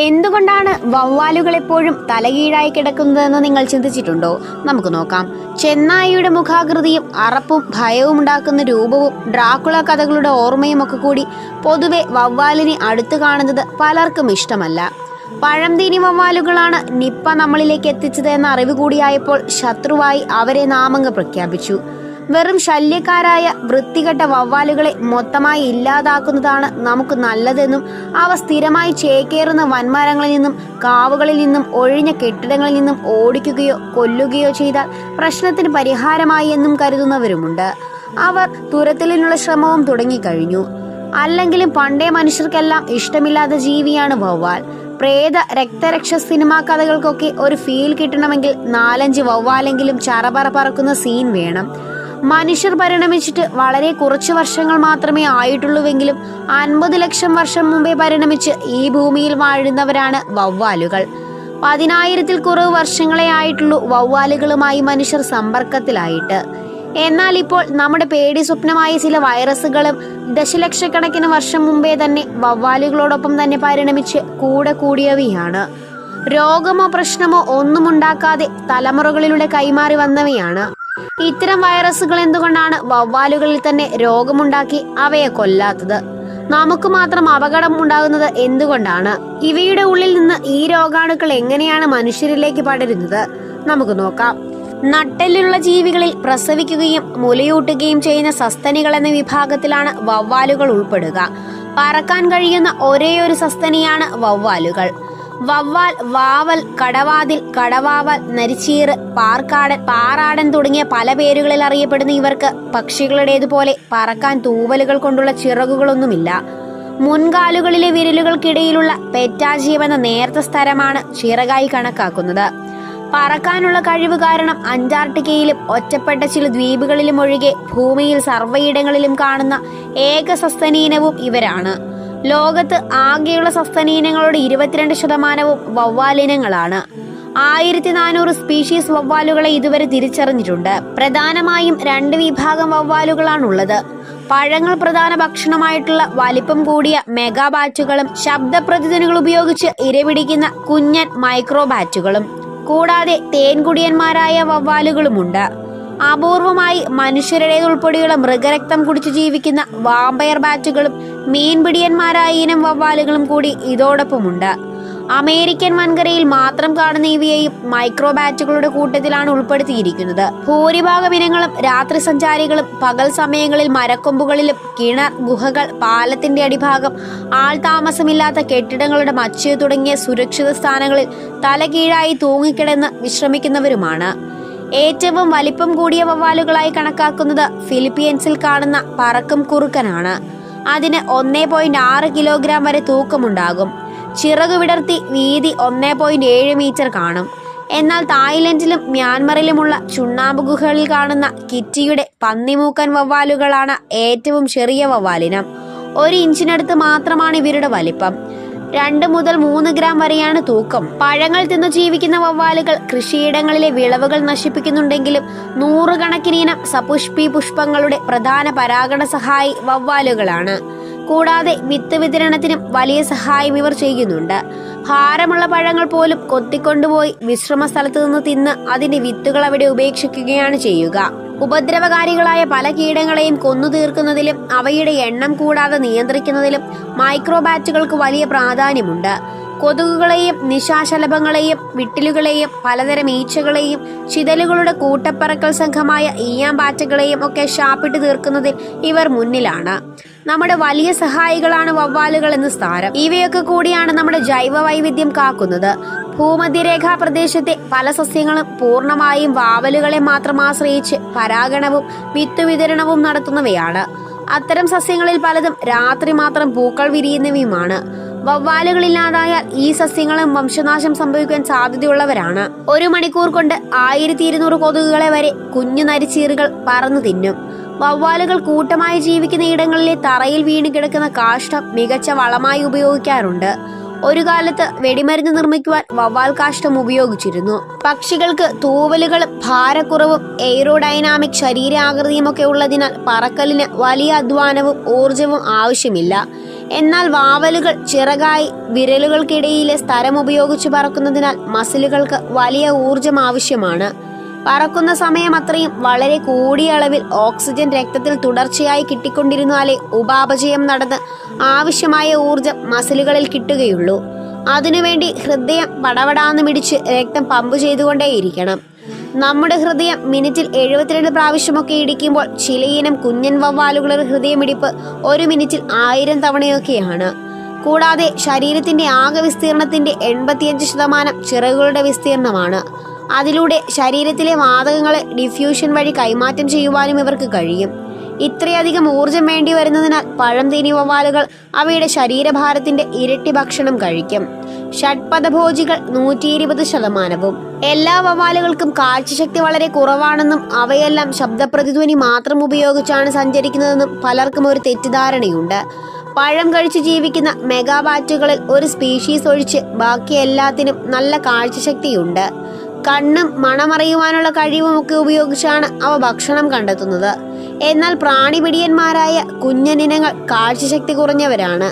എന്തുകൊണ്ടാണ് വവ്വാലുകൾ എപ്പോഴും തലകീഴായി കിടക്കുന്നതെന്ന് നിങ്ങൾ ചിന്തിച്ചിട്ടുണ്ടോ? നമുക്ക് നോക്കാം. ചെന്നായിയുടെ മുഖാകൃതിയും അറപ്പും ഭയവും ഉണ്ടാക്കുന്ന രൂപവും ഡ്രാക്കുള കഥകളുടെ ഓർമ്മയും ഒക്കെ കൂടി പൊതുവെ വവ്വാലിനെ അടുത്ത് കാണുന്നത് പലർക്കും ഇഷ്ടമല്ല. പഴംതീനി വവ്വാലുകളാണ് നിപ്പ നമ്മളിലേക്ക് എത്തിച്ചത് എന്ന അറിവ് കൂടിയായപ്പോൾ ശത്രുവായി അവരെ നാമങ്ങ് പ്രഖ്യാപിച്ചു. വെറും ശല്യക്കാരായ വൃത്തികെട്ട വവ്വാലുകളെ മൊത്തമായി ഇല്ലാതാക്കുന്നതാണ് നമുക്ക് നല്ലതെന്നും അവ സ്ഥിരമായി ചേക്കേറുന്ന വൻമരങ്ങളിൽ നിന്നും കാവുകളിൽ നിന്നും ഒഴിഞ്ഞ കെട്ടിടങ്ങളിൽ നിന്നും ഓടിക്കുകയോ കൊല്ലുകയോ ചെയ്താൽ പ്രശ്നത്തിന് പരിഹാരമായി എന്നും കരുതുന്നവരുമുണ്ട്. അവർ തുരത്തലിനുള്ള ശ്രമവും തുടങ്ങിക്കഴിഞ്ഞു. അല്ലെങ്കിലും പണ്ടേ മനുഷ്യർക്കെല്ലാം ഇഷ്ടമില്ലാത്ത ജീവിയാണ് വവ്വാൽ. പ്രേത രക്തരക്ഷ സിനിമാ കഥകൾക്കൊക്കെ ഒരു ഫീൽ കിട്ടണമെങ്കിൽ 4-5 വവ്വാലെങ്കിലും ചറപറ പറക്കുന്ന സീൻ വേണം. മനുഷ്യർ പരിണമിച്ചിട്ട് വളരെ കുറച്ച് വർഷങ്ങൾ മാത്രമേ ആയിട്ടുള്ളൂവെങ്കിലും 50 ലക്ഷം വർഷം മുമ്പേ പരിണമിച്ച് ഈ ഭൂമിയിൽ വാഴുന്നവരാണ് വവ്വാലുകൾ. 10,000-ൽ കുറവ് വർഷങ്ങളെ ആയിട്ടുള്ളൂ വവ്വാലുകളുമായി മനുഷ്യർ സമ്പർക്കത്തിലായിട്ട്. എന്നാൽ ഇപ്പോൾ നമ്മുടെ പേടി സ്വപ്നമായ ചില വൈറസുകളും ദശലക്ഷക്കണക്കിന് വർഷം മുമ്പേ തന്നെ വവ്വാലുകളോടൊപ്പം തന്നെ പരിണമിച്ച് കൂടെ കൂടിയവയാണ്. രോഗമോ പ്രശ്നമോ ഒന്നും ഉണ്ടാക്കാതെ തലമുറകളിലൂടെ കൈമാറി വന്നവയാണ്. ഇത്തരം വൈറസുകൾ എന്തുകൊണ്ടാണ് വവ്വാലുകളിൽ തന്നെ രോഗമുണ്ടാക്കി അവയെ കൊല്ലാത്തത്? നമുക്ക് മാത്രം അപകടം ഉണ്ടാകുന്നത് എന്തുകൊണ്ടാണ്? ഇവയുടെ ഉള്ളിൽ നിന്ന് ഈ രോഗാണുക്കൾ എങ്ങനെയാണ് മനുഷ്യരിലേക്ക് പടരുന്നത്? നമുക്ക് നോക്കാം. നട്ടെല്ലുള്ള ജീവികളിൽ പ്രസവിക്കുകയും മുലയൂട്ടുകയും ചെയ്യുന്ന സസ്തനികൾ എന്ന വിഭാഗത്തിലാണ് വവ്വാലുകൾ ഉൾപ്പെടുക. പറക്കാൻ കഴിയുന്ന ഒരേയൊരു സസ്തനിയാണ് വവ്വാലുകൾ. വവ്വാൽ, വാവൽ, കടവാതിൽ, കടവാവൽ, നരിച്ചീറ്, പാർക്കാടൻ, പാറാടൻ തുടങ്ങിയ പല പേരുകളിൽ അറിയപ്പെടുന്ന ഇവർക്ക് പക്ഷികളുടേതുപോലെ പറക്കാൻ തൂവലുകൾ കൊണ്ടുള്ള ചിറകുകളൊന്നുമില്ല. മുൻകാലുകളിലെ വിരലുകൾക്കിടയിലുള്ള പെറ്റാജിയം എന്ന നേർത്ത സ്ഥലമാണ് ചിറകായി കണക്കാക്കുന്നത്. പറക്കാനുള്ള കഴിവ് കാരണം അന്റാർട്ടിക്കയിലും ഒറ്റപ്പെട്ട ചില ദ്വീപുകളിലും ഒഴികെ ഭൂമിയിൽ സർവ്വയിടങ്ങളിലും കാണുന്ന ഏക സസ്തനീനവും ഇവരാണ്. ലോകത്ത് ആകെയുള്ള സസ്തനീനങ്ങളുടെ 22% വവ്വാലിനങ്ങളാണ്. 1400 സ്പീഷീസ് വവ്വാലുകളെ ഇതുവരെ തിരിച്ചറിഞ്ഞിട്ടുണ്ട്. പ്രധാനമായും 2 വിഭാഗം വവ്വാലുകളാണുള്ളത്. പഴങ്ങൾ പ്രധാന ഭക്ഷണമായിട്ടുള്ള വലിപ്പം കൂടിയ മെഗാ ബാറ്റുകളും ശബ്ദപ്രതിധ്വനികൾ ഉപയോഗിച്ച് ഇരപിടിക്കുന്ന കുഞ്ഞൻ മൈക്രോ ബാറ്റുകളും. കൂടാതെ തേൻകുടിയന്മാരായ വവ്വാലുകളുമുണ്ട്. അപൂർവമായി മനുഷ്യരുടേതുൾപ്പെടെയുള്ള മൃഗരക്തം കുടിച്ചു ജീവിക്കുന്ന വാമ്പയർ ബാറ്റുകളും മീൻപിടിയന്മാരായ ഇനം വവ്വാലുകളും കൂടി ഇതോടൊപ്പമുണ്ട്. അമേരിക്കൻ വൻകരയിൽ മാത്രം കാണുന്ന ഇവയെയും മൈക്രോ ബാറ്റുകളുടെ കൂട്ടത്തിലാണ് ഉൾപ്പെടുത്തിയിരിക്കുന്നത്. ഭൂരിഭാഗം ഇനങ്ങളും രാത്രി സഞ്ചാരികളും പകൽ സമയങ്ങളിൽ മരക്കൊമ്പുകളിലും കിണർ, ഗുഹകൾ, പാലത്തിന്റെ അടിഭാഗം, ആൾ താമസമില്ലാത്ത കെട്ടിടങ്ങളുടെ മച്ച് തുടങ്ങിയ സുരക്ഷിത സ്ഥാനങ്ങളിൽ തലകീഴായി തൂങ്ങിക്കിടന്ന് വിശ്രമിക്കുന്നവരുമാണ്. ഏറ്റവും വലിപ്പം കൂടിയ വവ്വാലുകളായി കണക്കാക്കുന്നത് ഫിലിപ്പീൻസിൽ കാണുന്ന പറക്കും കുറുക്കനാണ്. അതിന് 1.6 കിലോഗ്രാം വരെ തൂക്കമുണ്ടാകും. ചിറകു വിടർത്തി വീതി 1.7 മീറ്റർ കാണും. എന്നാൽ തായ്ലൻഡിലും മ്യാൻമറിലുമുള്ള ചുണ്ണാമ്പ് ഗുഹകളിൽ കാണുന്ന കിറ്റിയുടെ പന്നിമൂക്കൻ വവ്വാലുകളാണ് ഏറ്റവും ചെറിയ വവ്വാലിനം. 1 ഇഞ്ചിനടുത്ത് മാത്രമാണ് ഇവരുടെ വലിപ്പം. 2 മുതൽ 3 ഗ്രാം വരെയാണ് തൂക്കം. പഴങ്ങൾ തിന്നു ജീവിക്കുന്ന വവ്വാലുകൾ കൃഷിയിടങ്ങളിലെ വിളവുകൾ നശിപ്പിക്കുന്നുണ്ടെങ്കിലും 100 കണക്കിന് ഇനം സപുഷ്പി പുഷ്പങ്ങളുടെ പ്രധാന പരാഗണ സഹായി വവ്വാലുകളാണ്. കൂടാതെ വിത്ത് വിതരണത്തിനും വലിയ സഹായം ഇവർ ചെയ്യുന്നുണ്ട്. ഭാരമുള്ള പഴങ്ങൾ പോലും കൊത്തിക്കൊണ്ടുപോയി വിശ്രമ സ്ഥലത്ത് നിന്ന് തിന്ന് അതിന്റെ വിത്തുകൾ അവിടെ ഉപേക്ഷിക്കുകയാണ് ചെയ്യുക. ഉപദ്രവകാരികളായ പല കീടങ്ങളെയും കൊന്നു തീർക്കുന്നതിലും അവയുടെ എണ്ണം കൂടാതെ നിയന്ത്രിക്കുന്നതിലും മൈക്രോബാറ്റുകൾക്ക് വലിയ പ്രാധാന്യമുണ്ട്. കൊതുകുകളെയും നിശാശലഭങ്ങളെയും വിട്ടിലുകളെയും പലതരം ഈച്ചകളെയും ചിതലുകളുടെ കൂട്ടപ്പറക്കൽ സംഘമായ ഈയാമ്പാറ്റകളെയും ഒക്കെ ശാപ്പിട്ട് തീർക്കുന്നതിൽ ഇവർ മുന്നിലാണ്. നമ്മുടെ വലിയ സഹായികളാണ് വവ്വാലുകൾ എന്ന സ്ഥാനം. ഇവയൊക്കെ കൂടിയാണ് നമ്മുടെ ജൈവ വൈവിധ്യം കാക്കുന്നത്. ഭൂമധ്യരേഖാ പ്രദേശത്തെ പല സസ്യങ്ങളും പൂർണ്ണമായും വാവലുകളെ മാത്രം ആശ്രയിച്ച് പരാഗണവും വിത്തുവിതരണവും നടത്തുന്നവയാണ്. അത്തരം സസ്യങ്ങളിൽ പലതും രാത്രി മാത്രം പൂക്കൾ വിരിയുന്നവയുമാണ്. വവ്വാലുകളില്ലാതായാൽ ഈ സസ്യങ്ങളും വംശനാശം സംഭവിക്കാൻ സാധ്യതയുള്ളവരാണ്. 1 മണിക്കൂർ കൊണ്ട് 1200 കൊതുകുകളെ വരെ കുഞ്ഞു നരിച്ചീറുകൾ പറന്നു തിന്നും. വവ്വാലുകൾ കൂട്ടമായി ജീവിക്കുന്ന ഇടങ്ങളിലെ തറയിൽ വീണ് കിടക്കുന്ന കാഷ്ടം മികച്ച വളമായി ഉപയോഗിക്കാറുണ്ട്. ഒരു കാലത്ത് വെടിമരുന്ന് നിർമ്മിക്കുവാൻ വവ്വാൽ കാഷ്ടം ഉപയോഗിച്ചിരുന്നു. പക്ഷികൾക്ക് തൂവലുകളും ഭാരക്കുറവും എയ്റോഡൈനാമിക് ശരീരാകൃതിയുമൊക്കെ ഉള്ളതിനാൽ പറക്കലിന് വലിയ അധ്വാനവും ഊർജവും ആവശ്യമില്ല. എന്നാൽ വാവലുകൾ ചിറകായി വിരലുകൾക്കിടയിലെ സ്ഥലം ഉപയോഗിച്ച് പറക്കുന്നതിനാൽ മസിലുകൾക്ക് വലിയ ഊർജം ആവശ്യമാണ്. പറക്കുന്ന സമയം അത്രയും വളരെ കൂടിയ അളവിൽ ഓക്സിജൻ രക്തത്തിൽ തുടർച്ചയായി കിട്ടിക്കൊണ്ടിരുന്നാലേ ഉപാപചയം നടന്ന് ആവശ്യമായ ഊർജം മസിലുകളിൽ കിട്ടുകയുള്ളൂ. അതിനുവേണ്ടി ഹൃദയം പടപടാന്ന് മിടിച്ച് രക്തം പമ്പ് ചെയ്തുകൊണ്ടേയിരിക്കണം. നമ്മുടെ ഹൃദയം മിനിറ്റിൽ 72 പ്രാവശ്യമൊക്കെ ഇടിക്കുമ്പോൾ ചിലയിനം കുഞ്ഞൻ വവ്വാലുകളുടെ ഹൃദയമിടിപ്പ് ഒരു മിനിറ്റിൽ 1000 തവണയൊക്കെയാണ്. കൂടാതെ ശരീരത്തിന്റെ ആകെ വിസ്തീർണത്തിന്റെ 85% ചിറകുകളുടെ വിസ്തീർണമാണ്. അതിലൂടെ ശരീരത്തിലെ വാതകങ്ങളെ ഡിഫ്യൂഷൻ വഴി കൈമാറ്റം ചെയ്യുവാനും ഇവർക്ക് കഴിയും. ഇത്രയധികം ഊർജം വേണ്ടി വരുന്നതിനാൽ പഴം തീനി വവ്വാലുകൾ അവയുടെ ശരീരഭാരത്തിന്റെ ഇരട്ടി ഭക്ഷണം കഴിക്കും. ഷഡ്പദഭോജികൾ 120%. എല്ലാ വവ്വാലുകൾക്കും കാഴ്ചശക്തി വളരെ കുറവാണെന്നും അവയെല്ലാം ശബ്ദപ്രതിധ്വനി മാത്രം ഉപയോഗിച്ചാണ് സഞ്ചരിക്കുന്നതെന്നും പലർക്കും ഒരു തെറ്റിദ്ധാരണയുണ്ട്. പഴം കഴിച്ച് ജീവിക്കുന്ന മെഗാബാറ്റുകളിൽ ഒരു സ്പീഷീസ് ഒഴിച്ച് ബാക്കി എല്ലാത്തിനും നല്ല കാഴ്ചശക്തിയുണ്ട്. കണ്ണും മണമറിയുവാനുള്ള കഴിവുമൊക്കെ ഉപയോഗിച്ചാണ് അവ ഭക്ഷണം കണ്ടെത്തുന്നത്. എന്നാൽ പ്രാണിപിടിയന്മാരായ കുഞ്ഞനിനങ്ങൾ കാഴ്ചശക്തി കുറഞ്ഞവരാണ്.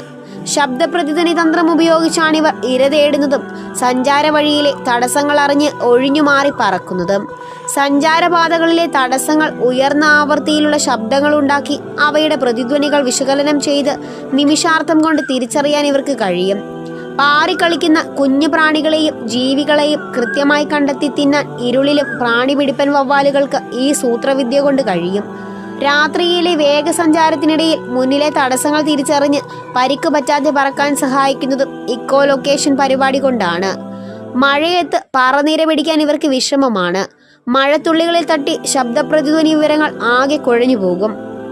ശബ്ദപ്രതിധ്വനി തന്ത്രം ഉപയോഗിച്ചാണിവർ ഇര തേടുന്നതും സഞ്ചാര വഴിയിലെ തടസ്സങ്ങൾ അറിഞ്ഞ് ഒഴിഞ്ഞുമാറി പറക്കുന്നതും. സഞ്ചാരപാതകളിലെ തടസ്സങ്ങൾ ഉയർന്ന ആവൃത്തിയിലുള്ള ശബ്ദങ്ങൾ ഉണ്ടാക്കി അവയുടെ പ്രതിധ്വനികൾ വിശകലനം ചെയ്ത് നിമിഷാർത്ഥം കൊണ്ട് തിരിച്ചറിയാൻ ഇവർക്ക് കഴിയും. പാറിക്കളിക്കുന്ന കുഞ്ഞു പ്രാണികളെയും ജീവികളെയും കൃത്യമായി കണ്ടെത്തി തിന്നാൻ ഇരുളിലും പ്രാണിപിടിപ്പൻ വവ്വാലുകൾക്ക് ഈ സൂത്രവിദ്യ കൊണ്ട് കഴിയും. രാത്രിയിലെ വേഗസഞ്ചാരത്തിനിടയിൽ മുന്നിലെ തടസ്സങ്ങൾ തിരിച്ചറിഞ്ഞ് പരിക്ക് പറ്റാതെ പറക്കാൻ സഹായിക്കുന്നതും ഇക്കോലൊക്കേഷൻ പരിപാടി കൊണ്ടാണ്. മഴയത്ത് പറനിര പിടിക്കാൻ ഇവർക്ക് വിഷമമാണ്. മഴത്തുള്ളികളിൽ തട്ടി ശബ്ദപ്രതിധ്വനി വിവരങ്ങൾ ആകെ കുഴഞ്ഞു പോകും.